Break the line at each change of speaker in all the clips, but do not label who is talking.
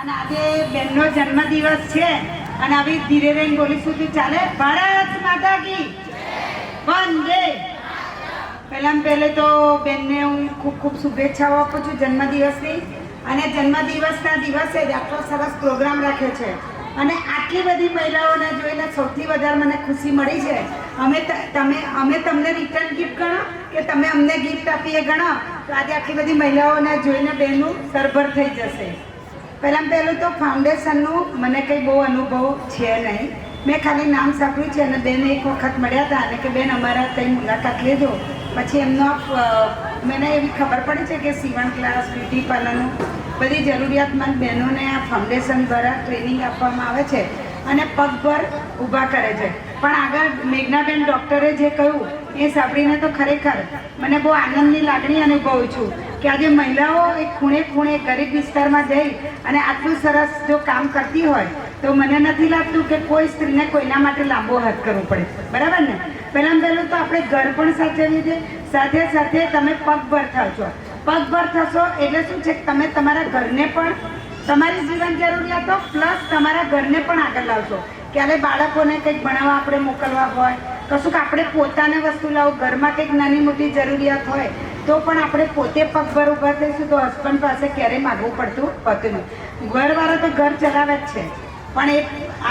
અને આજે બેનનો જન્મદિવસ છે અને આવી ધીરે રહીને બોલીશું તો ચાલે? ભારત માતા કી વંદે. પહેલે તો બેનને હું ખૂબ ખૂબ શુભેચ્છાઓ આપું છું જન્મદિવસની. અને જન્મદિવસના દિવસે જ આટલો સરસ પ્રોગ્રામ રાખ્યો છે અને આટલી બધી મહિલાઓને જોઈને સૌથી વધારે મને ખુશી મળી છે. અમે તમને રિટર્ન ગિફ્ટ ગણો કે તમે અમને ગિફ્ટ આપીએ ગણો તો આજે આટલી બધી મહિલાઓને જોઈને બેનનું સરભર થઈ જશે. પહેલું તો ફાઉન્ડેશનનું મને કંઈ બહુ અનુભવ છે નહીં. મેં ખાલી નામ સાંભળ્યું છે અને બેન એક વખત મળ્યા હતા અને કે બેન અમારા કંઈ મુલાકાત લેજો. પછી એમનો મને એવી ખબર પડી છે કે સીવણ ક્લાસ, બ્યુટી પાર્લરનું બધી જરૂરિયાતમંદ બહેનોને આ ફાઉન્ડેશન દ્વારા ટ્રેનિંગ આપવામાં આવે છે અને પગભર ઊભા કરે છે. પણ આગળ મેઘનાબેન ડૉક્ટરે જે કહ્યું એ સાંભળીને તો ખરેખર મને બહુ આનંદની લાગણી અનુભવું છું કે આજે મહિલાઓ એક ખૂણે ખૂણે ગરીબ વિસ્તારમાં જઈ અને આટલું સરસ જો કામ કરતી હોય તો મને નથી લાગતું કે કોઈ સ્ત્રીને કોઈના માટે લાંબો હાથ કરવો પડે. બરાબર ને? પહેલું તો આપણે ઘર પણ સાચવીએ છીએ, સાથે સાથે તમે પગભર થશો. પગભર થશો એટલે શું છે કે તમે તમારા ઘરને પણ તમારી જીવન જરૂરિયાતો પ્લસ તમારા ઘરને પણ આગળ લાવશો. ક્યારે બાળકોને કંઈક ભણાવવા આપણે મોકલવા હોય, કશુંક આપણે પોતાને વસ્તુ લાવો, ઘરમાં કંઈક નાની મોટી જરૂરિયાત હોય તો પણ આપણે પોતે પગભર ઊભા થઈશું તો હસબન્ડ પાસે ક્યારેય માગવું હોતું નહીં. ઘરવાળા તો ઘર ચલાવે જ છે, પણ એ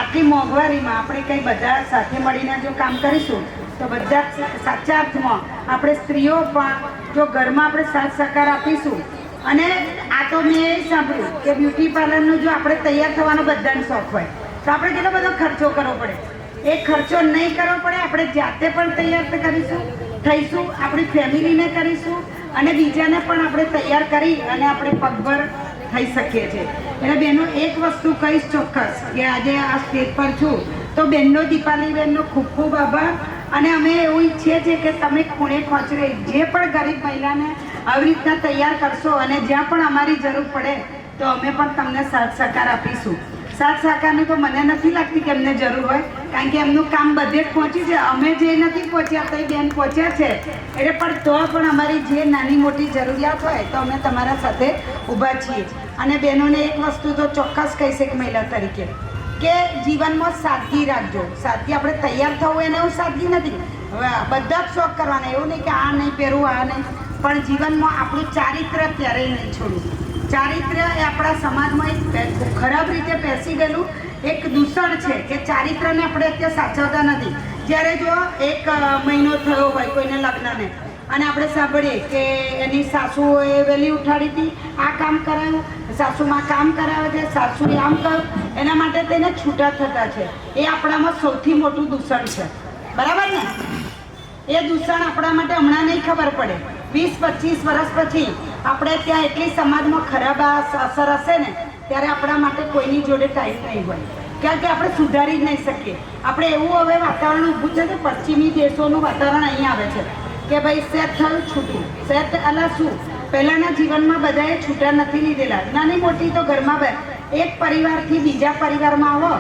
આટલી મોંઘવારીમાં આપણે કંઈ બધા સાથે મળીને જો કામ કરીશું તો બધા સાચા અર્થમાં આપણે સ્ત્રીઓ પણ જો ઘરમાં આપણે સાથ સહકાર આપીશું. અને આ તો મેં એ સાંભળ્યું કે બ્યુટી પાર્લરનું જો આપણે તૈયાર થવાનો બધાને શોખ હોય તો આપણે કેટલો બધો ખર્ચો કરવો પડે. એ ખર્ચો નહીં કરવો પડે, આપણે જાતે પણ તૈયાર કરીશું, થઈશું, આપણી ફેમિલીને કરીશું અને બીજાને પણ આપણે તૈયાર કરી અને આપણે પગભર થઈ શકીએ છીએ. એટલે બહેનો એક વસ્તુ કહીશ ચોક્કસ કે આજે આ સ્ટેજ પર છું તો બહેનનો, દીપાલી બહેનનો ખૂબ ખૂબ આભાર. અને અમે એવું ઈચ્છીએ છીએ કે તમે ખૂણે ખોચરે જે પણ ગરીબ મહિલાને આવી રીતના તૈયાર કરશો અને જ્યાં પણ અમારી જરૂર પડે તો અમે પણ તમને સાથ સહકાર આપીશું. સાથ સહકારની તો મને નથી લાગતી કે એમને જરૂર હોય, કારણ કે એમનું કામ બધે જ પહોંચ્યું છે. અમે જે નથી પહોંચ્યા તો એ બેન પહોંચ્યા છે. એટલે પણ તો પણ અમારી જે નાની મોટી જરૂરિયાત હોય તો અમે તમારા સાથે ઊભા છીએ. અને બહેનોને એક વસ્તુ તો ચોક્કસ કહીશ એક મહિલા તરીકે કે જીવનમાં સાદગી રાખજો. સાદગી આપણે તૈયાર થવું એને એવું સાદગી નથી. હવે બધા જ શોખ કરવાના, એવું નહીં કે આ નહીં પહેરવું, આ નહીં, પણ જીવનમાં આપણું ચારિત્ર ક્યારેય નહીં છોડવું. ચારિત્ર્ય એ આપણા સમાજમાં એક ખરાબ રીતે બેસી ગયેલું એક દૂષણ છે કે ચારિત્રને આપણે અત્યારે સાચવતા નથી. જ્યારે જો એક મહિનો થયો હોય કોઈને લગ્નને અને આપણે સાંભળીએ કે એની સાસુએ વહેલી ઉઠાડી હતી, આ કામ કરાયું, સાસુમાં કામ કરાવે છે, સાસુએ આમ કહ્યું, એના માટે તેને છૂટા થતા છે. એ આપણામાં સૌથી મોટું દૂષણ છે. બરાબર ને? એ દૂષણ આપણા માટે હમણાં નહીં ખબર પડે, 20-25 વર્ષ પછી આપણે ત્યાં એટલી સમાજમાં ખરાબ અસર હશે ને ત્યારે આપણા માટે કોઈની જોડે ટાઈમ નહીં હોય, કારણ કે આપણે સુધારી જ નહીં શકીએ. આપણે એવું હવે વાતાવરણ ઊભું છે કે પશ્ચિમી દેશોનું વાતાવરણ અહીં આવે છે કે ભાઈ સેટ થયું છૂટું, સેટ અલા શું પહેલાંના જીવનમાં બધાએ છૂટા નથી લીધેલા. નાની મોટી તો ઘરમાં એક પરિવારથી બીજા પરિવારમાં આવો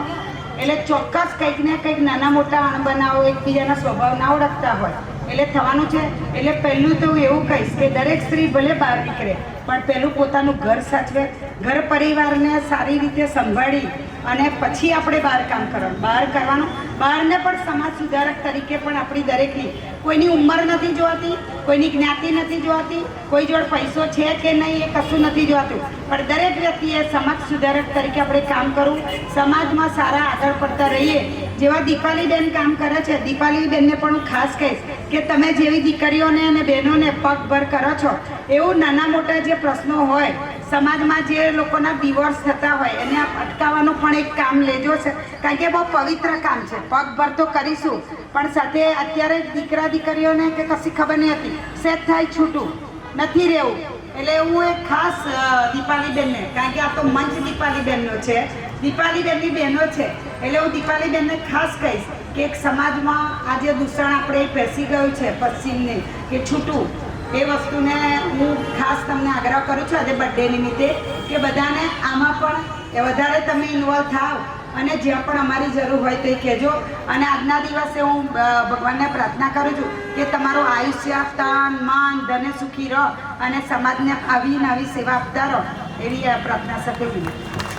એટલે ચોક્કસ કંઈક ને કંઈક નાના મોટા અણબનાવો, એકબીજાના સ્વભાવ ના ઓળખતા હોય એટલે થવાનું છે. એટલે પહેલું તો હું એવું કહીશ કે દરેક સ્ત્રી ભલે બહાર નીકળે પણ પહેલું પોતાનું ઘર સાચવે, ઘર પરિવારને સારી રીતે સંભાળી અને પછી આપણે બહાર કામ કરવાનું. બહાર કરવાનું, બહારને પણ સમાજ સુધારક તરીકે પણ આપણી દરેકની કોઈની ઉંમર નથી જોવાતી, કોઈની જ્ઞાતિ નથી જોવાતી, કોઈ જોડે પૈસો છે કે નહીં એ કશું નથી જોવાતું, પણ દરેક વ્યક્તિએ સમાજ સુધારક તરીકે આપણે કામ કરવું, સમાજમાં સારા આગળ પડતા રહીએ. જેવા દીપાલીબેન કામ કરે છે, દીપાલીબેનને પણ હું ખાસ કહીશ કે તમે જેવી દીકરીઓને અને બહેનોને પગભર કરો છો એવું નાના મોટા જે પ્રશ્નો હોય સમાજમાં, જે લોકોના ડિવોર્સ થતા હોય એને અટકાવવાનું પણ એક કામ લેજો છે, કારણ કે બહુ પવિત્ર કામ છે. પગભર તો કરીશું પણ સાથે અત્યારે દીકરા દીકરીઓને કે કશી ખબર નહીં હતી, સેટ થાય છૂટું નથી રહેવું. એટલે હું એક ખાસ દીપાલીબેનને, કારણ કે આ તો મંચ દીપાલીબેનનો છે, દીપાલીબેનની બહેનો છે, એટલે હું દીપાલીબેનને ખાસ કહીશ કે એક સમાજમાં આ જે દૂષણ આપણે બેસી ગયું છે પશ્ચિમની કે છૂટું, એ વસ્તુને હું ખાસ તમને આગ્રહ કરું છું આજે બર્થડે નિમિત્તે કે બધાને આમાં પણ વધારે તમે ઇન્વોલ્વ થાવ અને જ્યાં પણ અમારી જરૂર હોય તે કહેજો. અને આજના દિવસે હું ભગવાનને પ્રાર્થના કરું છું કે તમારું આયુષ્ય, તન, મન, ધને સુખી રહો અને સમાજને આવી નવી સેવા આપતા રહો એવી પ્રાર્થના સાથે વિનંતી.